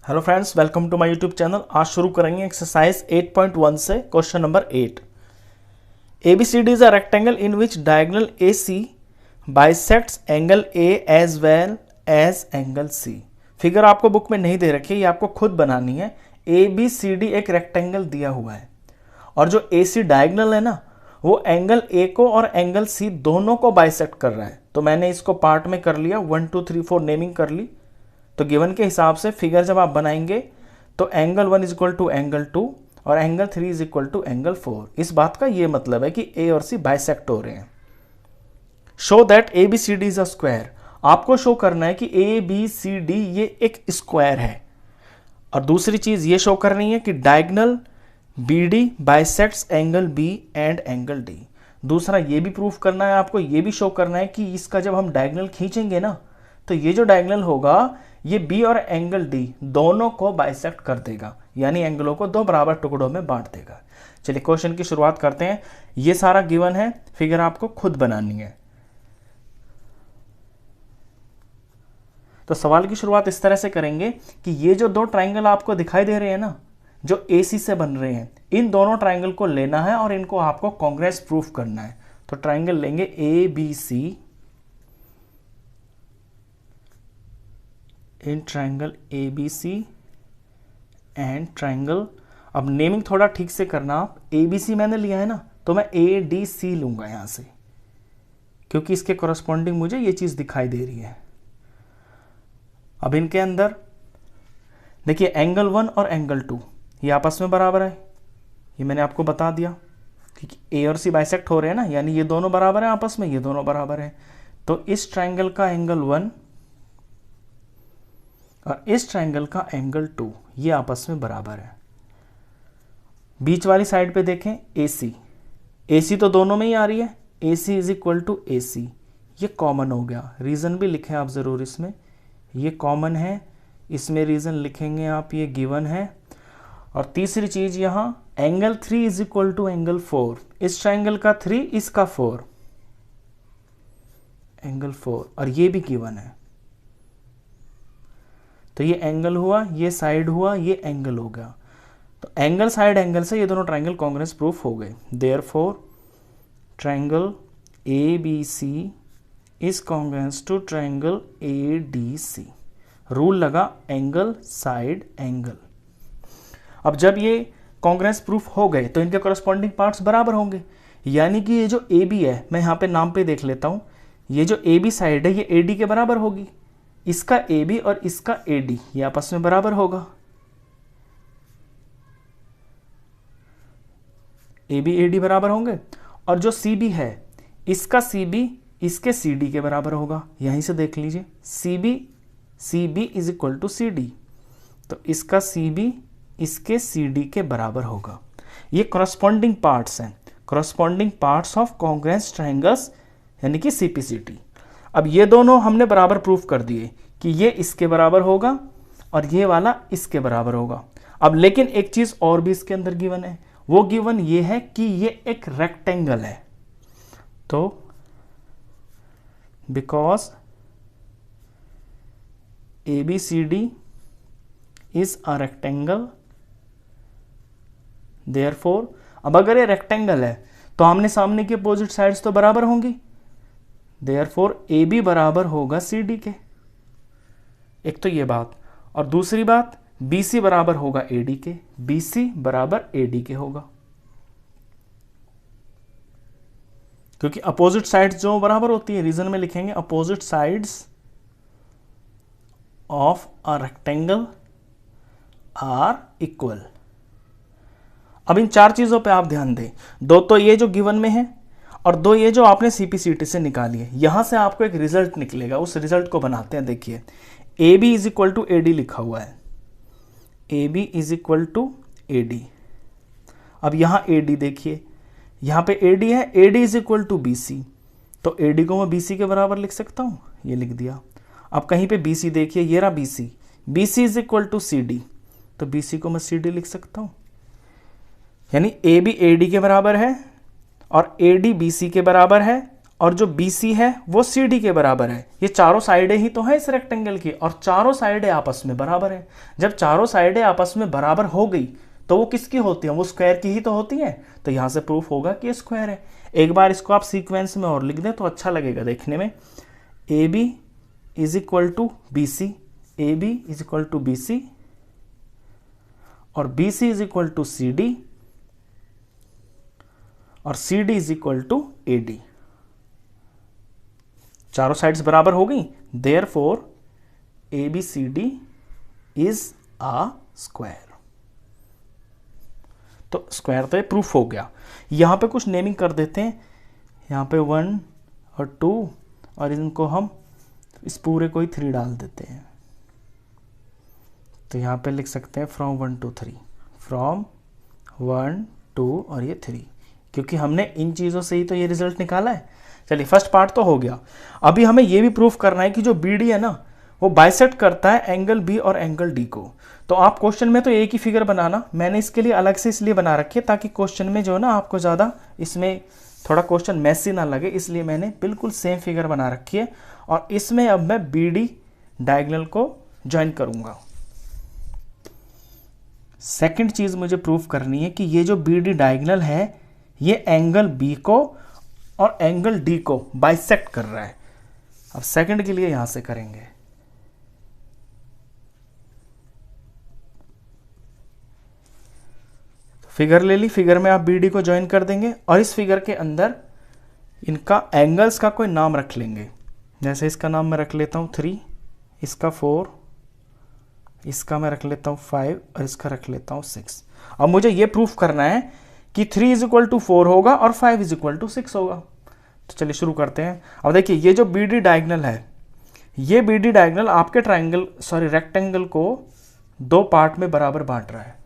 Hello friends, welcome to my YouTube channel. आज शुरू करेंगे एक्सरसाइज 8.1 से question number 8। ABCD is a rectangle in which diagonal AC bisects angle A as well as angle C। Figure आपको book में नहीं दे रखी है, ये आपको खुद बनानी है। ABCD एक रेक्टेंगल दिया हुआ है और जो AC डायगोनल है ना, वो एंगल A को और एंगल C दोनों को बाइसेक्ट कर रहा है। तो मैंने इसको पार्ट में कर लिया, 1 2 3 4 नेमिंग कर ली। तो गिवन के हिसाब से फिगर जब आप बनाएंगे तो angle 1 is equal to angle 2 और angle 3 is equal to angle 4। इस बात का ये मतलब है कि ए और सी बाइसेक्ट हो रहे हैं। Show that ABCD is a square. आपको शो करना है कि ABCD ये एक स्क्वायर है। और दूसरी चीज ये शो करनी है कि diagonal BD bisects angle B and angle D। दूसरा ये भी प्रूफ करना है आपको, ये भी शो करना है कि इसका जब हम डायगोनल खींचेंगे ना, तो ये जो डायगोनल होगा ये B और एंगल D दोनों को बाइसेक्ट कर देगा, यानी एंगलों को दो बराबर टुकड़ों में बांट देगा। चलिए क्वेश्चन की शुरुआत करते हैं। ये सारा गिवन है, फिगर आपको खुद बनानी है। तो सवाल की शुरुआत इस तरह से करेंगे कि ये जो दो ट्राइंगल आपको दिखाई दे रहे हैं ना, जो AC से बन रहे हैं, इन दोनों ट्राइंगल को लेना है और इनको आपको कांग्रेस प्रूफ करना है। तो ट्राइंगल लेंगे ABC in triangle ABC and triangle, अब नेमिंग थोड़ा ठीक से करना। आप ABC मैंने लिया है ना, तो मैं ADC लूंगा यहां से, क्योंकि इसके कॉरस्पॉन्डिंग मुझे ये चीज दिखाई दे रही है। अब इनके अंदर देखिए एंगल 1 और एंगल 2 ये आपस में बराबर है, ये मैंने आपको बता दिया कि A और C बाइसेक्ट हो रहे हैं ना, यानी ये दोनों बराबर हैं आपस में, ये दोनों बराबर हैं। तो इस ट्राइंगल का एंगल 1 और इस ट्राइंगल का एंगल 2 ये आपस में बराबर है। बीच वाली साइड पे देखें AC तो दोनों में ही आ रही है, AC is equal to AC, ये कॉमन हो गया। रीजन भी लिखें आप जरूर इसमें, ये कॉमन है, इसमें रीजन लिखेंगे आप, ये गिवन है। और तीसरी चीज यहां angle 3 is equal to angle 4, इस ट्राइंगल का 3 इसका 4, एंगल 4, और ये भी गिवन है। तो ये एंगल हुआ, ये साइड हुआ, ये एंगल हो गया। तो एंगल साइड एंगल से ये दोनों ट्राइंगल कांग्रेस प्रूफ हो गए। Therefore triangle ABC is congruent to triangle ADC। Rule लगा एंगल साइड एंगल। अब जब ये कांग्रेस प्रूफ हो गए तो इनके कॉरस्पॉन्डिंग पार्ट्स बराबर होंगे, यानी कि ये जो AB है, मैं यहां पे नाम पे देख लेता हूं, ये जो AB साइड है ये AD के बराबर होगी। इसका AB और इसका AD ये आपस में बराबर होगा। AB AD बराबर होंगे। और जो CB है, इसका CB इसके CD के बराबर होगा। यहीं से देख लीजिए, CB is equal to CD, तो इसका CB इसके CD के बराबर होगा। ये कॉरस्पॉन्डिंग पार्ट्स हैं, corresponding parts of congruent triangles, यानी कि CPCT। अब ये दोनों हमने बराबर प्रूफ कर दिए कि ये इसके बराबर होगा और ये वाला इसके बराबर होगा। अब लेकिन एक चीज और भी इसके अंदर गिवन है, वो गिवन ये है कि ये एक रेक्टेंगल है। तो because ABCD is a rectangle, therefore, अब अगर ये रेक्टेंगल है तो आमने सामने की अपोजिट साइड्स तो बराबर होंगी। देयरफॉर AB बराबर होगा CD के। एक तो ये बात, और दूसरी बात BC बराबर होगा AD के, BC बराबर AD के होगा, क्योंकि अपोजिट साइड्स जो बराबर होती है, रीजन में लिखेंगे opposite sides of a rectangle are equal. अब इन चार चीजों पे आप ध्यान दें, दो तो ये जो गिवन में है और दो ये जो आपने CPCT से निकाली है। यहां से आपको एक रिजल्ट निकलेगा, उस रिजल्ट को बनाते हैं। देखिए AB is equal to AD लिखा हुआ है, AB is equal to AD। अब यहां AD देखिए, यहां पे AD है, AD is equal to BC, तो AD को मैं BC के बराबर लिख सकता हूं, ये लिख दिया। अब कहीं पे BC देखिए, ये रहा BC is equal to CD, तो BC को मैं CD लिख सकता हूं। यानी AB AD के बराबर है और AD BC के बराबर है और जो BC है वो CD के बराबर है। ये चारों साइडें ही तो हैं इस रेक्टेंगल की, और चारों साइडें आपस में बराबर हैं। जब चारों साइडें आपस में बराबर हो गई तो वो किसकी होती हैं? वो स्क्वायर की ही तो होती हैं। तो यहाँ से प्रूफ होगा कि ये स्क्वायर है। एक बार इसको आप सीक्वेंस में और लिख दें तो अच्छा लगेगा देखने में। AB is equal to BC, AB is equal to BC, और BC is equal to CD, और CD is equal to AD। चारों साइड्स बराबर हो गई, therefore ABCD is a square. तो स्क्वायर तो ये प्रूफ हो गया। यहां पे कुछ नेमिंग कर देते हैं, यहां पे 1 और 2, और इनको हम इस पूरे को ही 3 डाल देते हैं। तो यहां पे लिख सकते हैं फ्रॉम 1 to 3, फ्रॉम 1 2 और ये 3, क्योंकि हमने इन चीज़ों से ही तो ये रिजल्ट निकाला है। चलिए फर्स्ट पार्ट तो हो गया। अभी हमें ये भी प्रूफ करना है कि जो BD है ना वो बाइसेक्ट करता है एंगल B और एंगल D को। तो आप क्वेश्चन में तो एक ही फिगर बनाना, मैंने इसके लिए अलग से इसलिए बना रखी है ताकि क्वेश्चन में जो है ना आपको ज़्यादा इसमें थोड़ा क्वेश्चन मैसी ना लगे, इसलिए मैंने बिल्कुल सेम फिगर बना रखी है। और इसमें अब मैं BD डायगोनल को ज्वाइन करूँगा। सेकंड चीज़ मुझे प्रूफ करनी है कि ये जो BD डायगोनल है ये एंगल B को और एंगल D को बाइसेक्ट कर रहा है। अब सेकंड के लिए यहां से करेंगे। फिगर ले ली, फिगर में आप BD को ज्वाइन कर देंगे और इस फिगर के अंदर इनका एंगल्स का कोई नाम रख लेंगे। जैसे इसका नाम मैं रख लेता हूं 3, इसका 4, इसका मैं रख लेता हूं 5 और इसका रख लेता हूं 6। अब मुझे ये प्रूफ करना है कि 3 इज इक्वल टू 4 होगा और 5 इज इक्वल टू 6 होगा। तो चलिए शुरू करते हैं। अब देखिए ये जो BD डायगोनल है, ये BD डायगोनल आपके रेक्टेंगल को 2 पार्ट में बराबर बांट रहा है।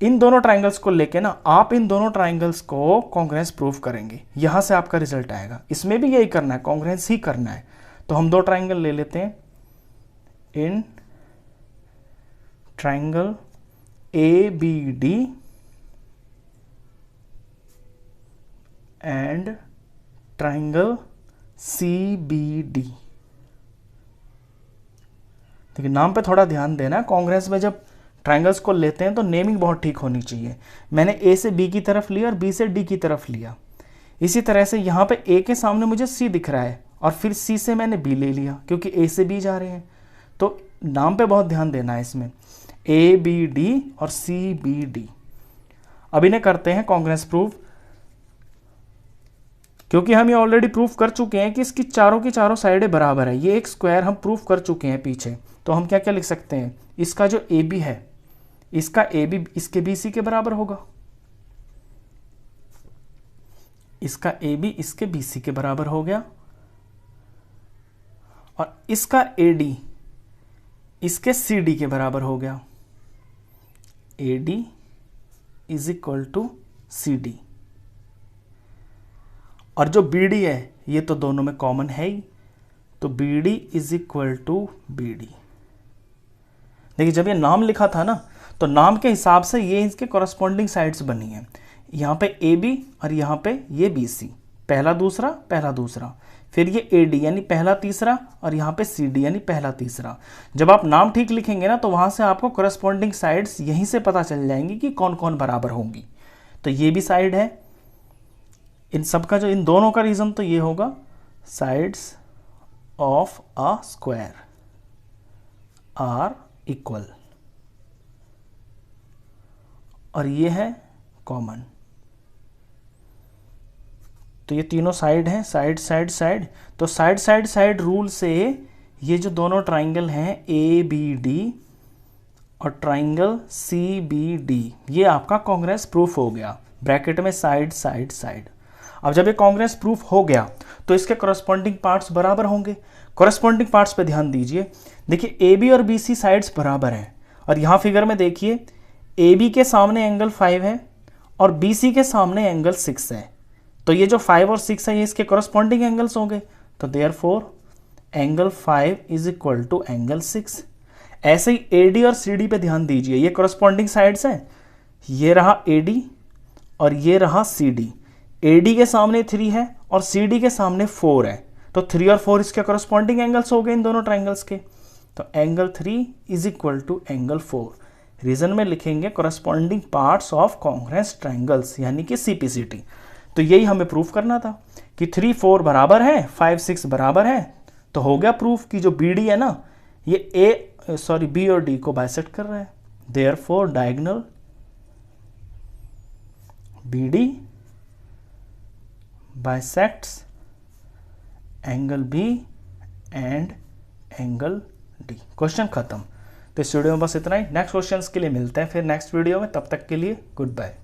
इन दोनों ट्राइंगल्स को लेके ना आप इन दोनों ट्राइंगल्स को कॉन्ग्रुएंस प्रूफ करेंगे, यहां से आपका रिजल्ट आएगा। इसमें भी यही करना है, कॉन्ग्रुएंस ही करना है। तो हम 2 ट्राइंगल ले लेते हैं। In triangle ABD and triangle CBD। देखिए नाम पे थोड़ा ध्यान देना। कॉन्ग्रुएंस में जब ट्राइंगल्स को लेते हैं तो नेमिंग बहुत ठीक होनी चाहिए। मैंने A से B की तरफ लिया और B से D की तरफ लिया। इसी तरह से यहाँ पे A के सामने मुझे C दिख रहा है और फिर C से मैंने B ले लिया क्योंकि A से B जा रहे हैं। तो नाम पे बहुत ध्यान देना है इसमें, ABD और CBD। अब इन्हें करते हैं कॉन्ग्रुएंस प्रूफ, क्योंकि हम ये ऑलरेडी प्रूफ कर चुके हैं कि इसकी चारों की चारों साइडें बराबर है। ये एक स्क्वायर हम प्रूफ कर चुके हैं पीछे। तो हम क्या क्या लिख सकते हैं, इसका जो AB है, इसका AB इसके BC के बराबर होगा, इसका AB इसके BC के बराबर हो गया, और इसका AD इसके CD के बराबर हो गया। AD is equal to CD। और जो BD है ये तो दोनों में कॉमन है ही, तो BD is equal to BD। देखिए जब ये नाम लिखा था ना तो नाम के हिसाब से ये इसके कॉरस्पॉन्डिंग साइड्स बनी है। यहाँ पे AB और यहाँ पे ये BC, पहला दूसरा, फिर ये AD यानी पहला तीसरा, और यहाँ पे CD यानी पहला तीसरा। जब आप नाम ठीक लिखेंगे ना तो वहाँ से आपको कॉरस्पॉन्डिंग साइड्स यहीं से पता चल जाएंगी कि कौन कौन बराबर होंगी। तो ये भी साइड है, इन सब का जो इन दोनों का रीजन तो ये होगा, sides of a square are equal, और ये है कॉमन। तो ये तीनों साइड हैं, साइड साइड साइड। तो साइड साइड साइड रूल से ये जो दोनों ट्राइंगल हैं ABD और ट्राइंगल CBD, ये आपका कॉन्ग्रुएंस प्रूफ हो गया। ब्रैकेट में साइड साइड साइड। अब जब ये कॉन्ग्रुएंस प्रूफ हो गया तो इसके कॉरस्पॉन्डिंग पार्ट्स बराबर होंगे। कॉरस्पॉन्डिंग पार्ट्स पे ध्यान दीजिए। देखिए AB और BC साइड्स बराबर हैं, और यहाँ फिगर में देखिए AB के सामने एंगल 5 है और BC के सामने एंगल 6 है। तो ये जो 5 और 6 है ये इसके कॉरस्पॉन्डिंग एंगल्स होंगे। तो therefore angle 5 is equal to angle 6। ऐसे ही AD और CD पे ध्यान दीजिए, ये कॉरस्पॉन्डिंग साइड्स हैं। ये रहा AD और ये रहा CD। AD के सामने 3 है और सी डी के सामने 4 है, तो 3 और 4 इसके करस्पॉन्डिंग एंगल्स हो गए इन दोनों ट्राइंगल्स के। तो angle 3 is equal to angle 4। Reason में लिखेंगे corresponding parts of congruence triangles, यानी कि सीपीसीटी। तो यही हमें प्रूफ करना था कि 3 4 बराबर है, 5 6 बराबर है। तो हो गया प्रूफ कि जो बी डी है ना, ये बी और डी को बाइसेक्ट कर रहा है। Therefore diagonal B D bisects angle B and angle D. Question खत्म। तो इस वीडियो में बस इतना ही। नेक्स्ट क्वेश्चंस के लिए मिलते हैं फिर नेक्स्ट वीडियो में। तब तक के लिए गुड बाय।